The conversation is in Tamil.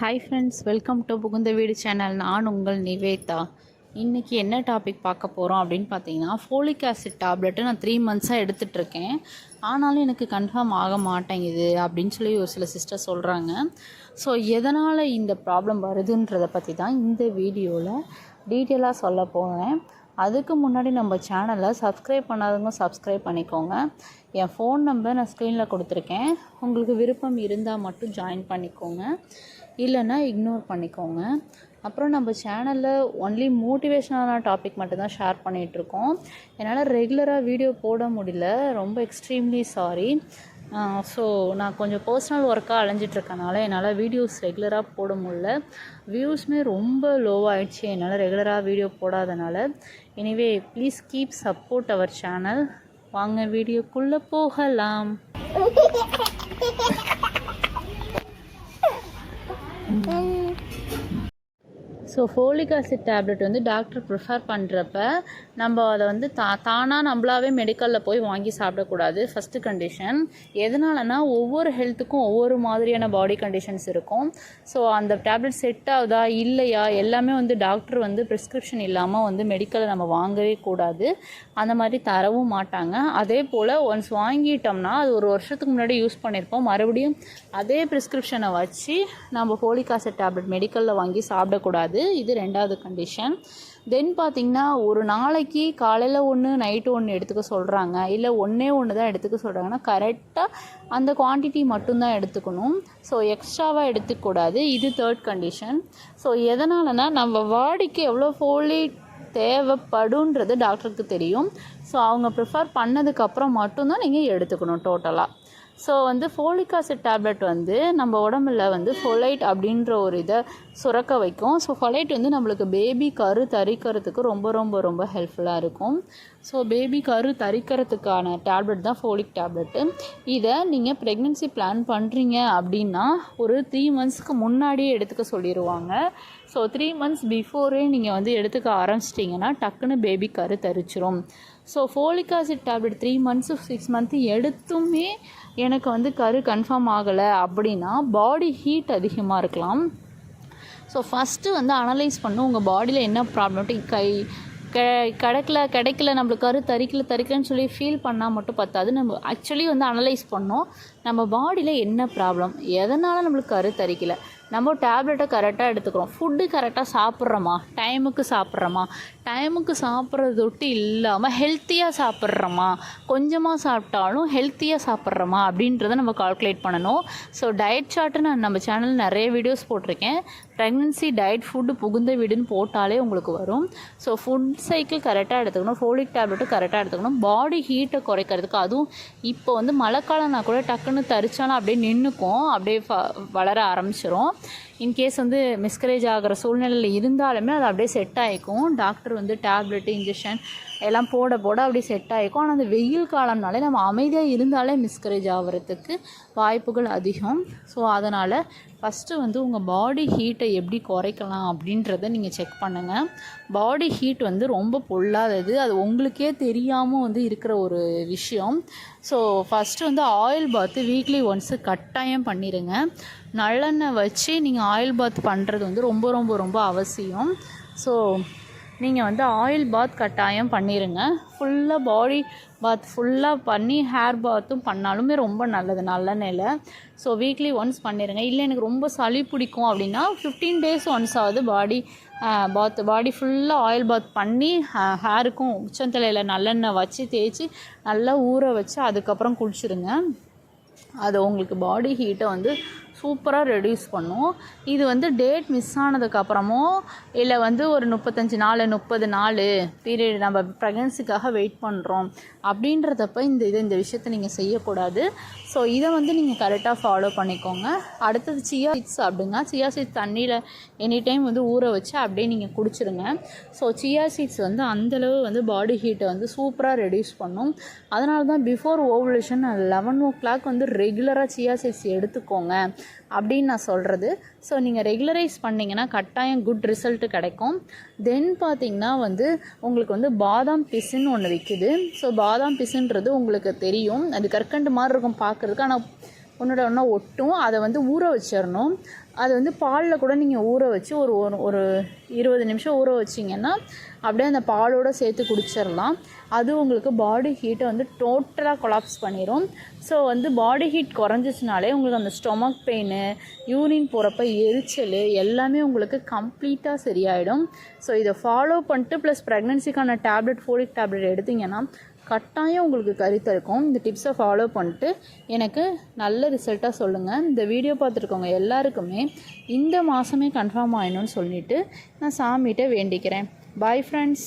ஹாய் ஃப்ரெண்ட்ஸ், வெல்கம் டு புகுந்த வீடு சேனல். நான் உங்கள் நிவேதா. இன்றைக்கி என்ன டாபிக் பார்க்க போகிறோம் அப்படின்னு பார்த்தீங்கன்னா, ஃபோலிக் ஆசிட் டேப்லெட்டு நான் 3 மந்த்ஸாக எடுத்துகிட்ருக்கேன். ஆனாலும் எனக்கு கன்ஃபார்ம் ஆக மாட்டேங்குது அப்படின்னு சொல்லி ஒரு சில சிஸ்டர் சொல்கிறாங்க. ஸோ எதனால் இந்த ப்ராப்ளம் வருதுன்றதை பற்றி தான் இந்த வீடியோவில் டீட்டெயிலாக சொல்ல போகிறேன். அதுக்கு முன்னாடி நம்ம சேனலை சப்ஸ்கிரைப் பண்ணாதவங்க சப்ஸ்கிரைப் பண்ணிக்கோங்க. என் ஃபோன் நம்பர் நான் ஸ்க்ரீனில் கொடுத்துருக்கேன். உங்களுக்கு விருப்பம் இருந்தால் மட்டும் ஜாயின் பண்ணிக்கோங்க, இல்லைன்னா இக்னோர் பண்ணிக்கோங்க. அப்புறம் நம்ம சேனலில் ஒன்லி மோட்டிவேஷனான டாபிக் மட்டும்தான் ஷேர் பண்ணிகிட்ருக்கோம். என்னால் ரெகுலராக வீடியோ போட முடியல, ரொம்ப எக்ஸ்ட்ரீம்லி சாரி. ஸோ நான் கொஞ்சம் பர்சனல் ஒர்க்காக அலைஞ்சிட்ருக்கனால என்னால் வீடியோஸ் ரெகுலராக போட முடியல. வியூஸுமே ரொம்ப லோவாகிடுச்சு என்னால் ரெகுலராக வீடியோ போடாதனால. Anyway please keep support our channel. வாங்க வீடியோக்குள்ளே போகலாம். ஸோ ஃபோலிக் ஆசிட் டேப்லெட் வந்து டாக்டர் ப்ரிஃபர் பண்ணுறப்ப நம்ம அதை வந்து தானாக நம்மளாவே மெடிக்கலில் போய் வாங்கி சாப்பிடக்கூடாது. First condition. எதனாலனா ஒவ்வொரு ஹெல்த்துக்கும் ஒவ்வொரு மாதிரியான பாடி கண்டிஷன்ஸ் இருக்கும். ஸோ அந்த டேப்லெட் செட் ஆகுதா இல்லையா எல்லாமே வந்து டாக்டர் வந்து ப்ரிஸ்கிரிப்ஷன் இல்லாமல் வந்து மெடிக்கலில் நம்ம வாங்கவே கூடாது. அந்த மாதிரி தரவும் மாட்டாங்க. அதே போல் ஒன்ஸ் வாங்கிட்டோம்னா அது ஒரு வருஷத்துக்கு முன்னாடி யூஸ் பண்ணியிருப்போம், மறுபடியும் அதே ப்ரிஸ்கிரிப்ஷனை வச்சு நம்ம ஃபோலிக் ஆசிட் டேப்லெட் மெடிக்கலில் வாங்கி சாப்பிடக்கூடாது. இது ரெண்டாவது கண்டிஷன். தென் பார்த்திங்கன்னா, ஒரு நாளைக்கு காலையில் ஒன்று நைட்டு ஒன்று எடுத்துக்க சொல்கிறாங்க, இல்லை ஒன்று தான் எடுத்துக்க சொல்கிறாங்கன்னா கரெக்டாக அந்த குவான்டிட்டி மட்டும்தான் எடுத்துக்கணும். ஸோ எக்ஸ்ட்ராவாக எடுத்துக்கூடாது. இது தேர்ட் கண்டிஷன். ஸோ எதனாலனா நம்ம பாடிக்கு எவ்வளோ ஃபோலேட் தேவைப்படுன்றது டாக்டருக்கு தெரியும். ஸோ அவங்க ப்ரிஃபர் பண்ணதுக்கப்புறம் மட்டும்தான் நீங்கள் எடுத்துக்கணும் டோட்டலாக. ஸோ வந்து ஃபோலிக் ஆசிட் டேப்லெட் வந்து நம்ம உடம்புல வந்து ஃபொலைட் அப்படின்ற ஒரு இதை சுரக்க வைக்கும். ஸோ ஃபொலைட் வந்து நம்மளுக்கு பேபி கரு தரிக்கிறதுக்கு ரொம்ப ரொம்ப ரொம்ப ஹெல்ப்ஃபுல்லாக இருக்கும். ஸோ பேபி கரு தரிக்கிறதுக்கான டேப்லெட் தான் ஃபோலிக் டேப்லெட்டு. இதை நீங்கள் ப்ரெக்னென்சி பிளான் பண்ணுறீங்க அப்படின்னா ஒரு 3 மந்த்ஸ்க்கு முன்னாடியே எடுத்துக்க சொல்லிடுவாங்க. ஸோ 3 மந்த்ஸ் பிஃபோரே நீங்கள் வந்து எடுத்துக்க ஆரம்பிச்சிட்டிங்கன்னா டக்குன்னு பேபி கரு தரிச்சிரும். So folic acid tablet 3 months 6 month எடுத்துமே எனக்கு வந்து கரு கன்ஃபார்ம் ஆகலை அப்படின்னா பாடி ஹீட் அதிகமாக இருக்கலாம். ஸோ ஃபஸ்ட்டு வந்து அனலைஸ் பண்ணும் உங்கள் பாடியில் என்ன ப்ராப்ளம். கிடைக்கல நம்மளுக்கு கரு தரிக்கலன்னு சொல்லி ஃபீல் பண்ணால் மட்டும் பத்தாது. நம்ம ஆக்சுவலி வந்து அனலைஸ் பண்ணோம் நம்ம பாடியில் என்ன ப்ராப்ளம், எதனால் நம்மளுக்கு கரு தரிக்கலை. நம்ம டேப்லெட்டை கரெக்டாக எடுத்துக்கிறோம், ஃபுட்டு கரெக்டாக சாப்பிட்றோமா, டைமுக்கு சாப்பிட்றது தொட்டு இல்லாமல் ஹெல்த்தியாக சாப்பிட்றோமா, கொஞ்சமாக சாப்பிட்டாலும் ஹெல்த்தியாக சாப்பிட்றோமா அப்படின்றத நம்ம கால்குலேட் பண்ணணும். ஸோ டயட் சார்ட்டு நான் நம்ம சேனலில் நிறைய வீடியோஸ் போட்டிருக்கேன். ப்ரெக்னன்சி டயட் ஃபுட்டு புகுந்த வீடுன்னு போட்டாலே உங்களுக்கு வரும். ஸோ ஃபுட் சைக்கிள் கரெக்டாக எடுத்துக்கணும், ஃபோலிக் டேப்லெட்டும் கரெக்டாக எடுத்துக்கணும். பாடி ஹீட்டை குறைக்கிறதுக்கு, அதுவும் இப்போ வந்து மழைக்காலம்னா கூட டக்குன்னு தரிச்சாலும் அப்படியே நின்றுக்கும், அப்படியே வளர ஆரம்பிச்சிடும். இன்கேஸ் வந்து மிஸ்கரேஜ் ஆகிற சூழ்நிலையில் இருந்தாலுமே அது அப்படியே செட் ஆகிக்கும். டாக்டர் வந்து டேப்லெட்டு இன்ஜெக்ஷன் எல்லாம் போட அப்படியே செட் ஆகிக்கும். ஆனால் அந்த வெயில் காலம்னாலே நம்ம அமைதியாக இருந்தாலே மிஸ்கரேஜ் ஆகிறதுக்கு வாய்ப்புகள் அதிகம். ஸோ அதனால் ஃபஸ்ட்டு வந்து உங்கள் பாடி ஹீட்டை எப்படி குறைக்கலாம் அப்படின்றத நீங்கள் செக் பண்ணுங்கள். பாடி ஹீட் வந்து ரொம்ப பொல்லாதது, அது உங்களுக்கே தெரியாமல் வந்து இருக்கிற ஒரு விஷயம். ஸோ ஃபஸ்ட்டு வந்து ஆயில் பாத்து வீக்லி ஒன்ஸு கட்டாயம் பண்ணிடுங்க. நல்லெண்ணெய் வச்சு நீங்கள் ஆயில் பாத் பண்ணுறது வந்து ரொம்ப ரொம்ப ரொம்ப அவசியம். ஸோ நீங்கள் வந்து ஆயில் பாத் கட்டாயம் பண்ணிடுங்க. ஃபுல்லாக பாடி பாத் ஃபுல்லாக பண்ணி ஹேர் பாத்தும் பண்ணாலுமே ரொம்ப நல்லது நல்லெண்ணெயில். ஸோ வீக்லி ஒன்ஸ் பண்ணிடுங்க. இல்லை எனக்கு ரொம்ப சளி பிடிக்கும் அப்படின்னா 15 days ஒன்ஸ் ஆகுது பாடி ஃபுல்லாக ஆயில் பாத் பண்ணி ஹேருக்கும் உச்சந்தலையில் நல்லெண்ணெய் வச்சு தேய்ச்சி நல்லா ஊற வச்சு அதுக்கப்புறம் குளிச்சுடுங்க. அது உங்களுக்கு பாடி ஹீட்டை வந்து சூப்பராக ரெடியூஸ் பண்ணும். இது வந்து டேட் மிஸ் ஆனதுக்கப்புறமோ இல்லை வந்து ஒரு 35 நாள் 30 நாள் பீரியட் நம்ம ப்ரெக்னன்சிக்காக வெயிட் பண்ணுறோம் அப்படின்றதப்போ இந்த விஷயத்தை நீங்கள் செய்யக்கூடாது. ஸோ இதை வந்து நீங்கள் கரெக்டாக ஃபாலோ பண்ணிக்கோங்க. அடுத்தது சியா சீட்ஸ் சாப்பிடுங்க. சியா சீட்ஸ் தண்ணியில் எனி டைம் வந்து ஊற வச்சு அப்படியே நீங்கள் குடிச்சிடுங்க. ஸோ சியா சீட்ஸ் வந்து அந்தளவு வந்து பாடி ஹீட்டை வந்து சூப்பராக ரெடியூஸ் பண்ணும். அதனால தான் பிஃபோர் ஓவுலேஷன் 11 o'clock வந்து ரெகுலராக சியா சீட்ஸ் எடுத்துக்கோங்க அப்படின்னு நான் சொல்கிறது. ஸோ நீங்கள் ரெகுலரைஸ் பண்ணிங்கன்னா கட்டாயம் குட் ரிசல்ட்டு கிடைக்கும். தென் பார்த்திங்கன்னா வந்து உங்களுக்கு வந்து பாதாம் பிசின்னு ஒன்று விற்கிது. ஸோ பாதாம் பிசுன்றது உங்களுக்கு தெரியும், அது கற்கண்டு மாதிரி இருக்கும் பார்க்குறதுக்கு, ஆனால் ஒன்றா ஒட்டும். அதை வந்து ஊற வச்சிடணும். அது வந்து பாலில் கூட நீங்கள் ஊற வச்சு ஒரு 20 நிமிஷம் ஊற வச்சிங்கன்னா அப்படியே அந்த பாலோடு சேர்த்து குடிச்சிடலாம். அது உங்களுக்கு பாடி ஹீட்டை வந்து டோட்டலாக கொலாப்ஸ் பண்ணிடும். ஸோ வந்து பாடி ஹீட் குறைஞ்சிச்சினாலே உங்களுக்கு அந்த ஸ்டொமக் பெயின், யூரின் போகிறப்ப எரிச்சல் எல்லாமே உங்களுக்கு கம்ப்ளீட்டாக சரியாயிடும். ஸோ இதை ஃபாலோ பண்ணிட்டு ப்ளஸ் ப்ரெக்னென்சிக்கான டேப்லெட், ஃபோலிக் டேப்லெட் எடுத்திங்கன்னா கட்டாயம் உங்களுக்கு கருத்து. இந்த டிப்ஸை ஃபாலோ பண்ணிட்டு எனக்கு நல்ல ரிசல்ட்டாக சொல்லுங்கள். இந்த வீடியோ பார்த்துருக்கவங்க எல்லாருக்குமே இந்த மாதமே கன்ஃபார்ம் ஆகிடணும்னு சொல்லிவிட்டு நான் சாமிகிட்ட வேண்டிக்கிறேன். Bye friends.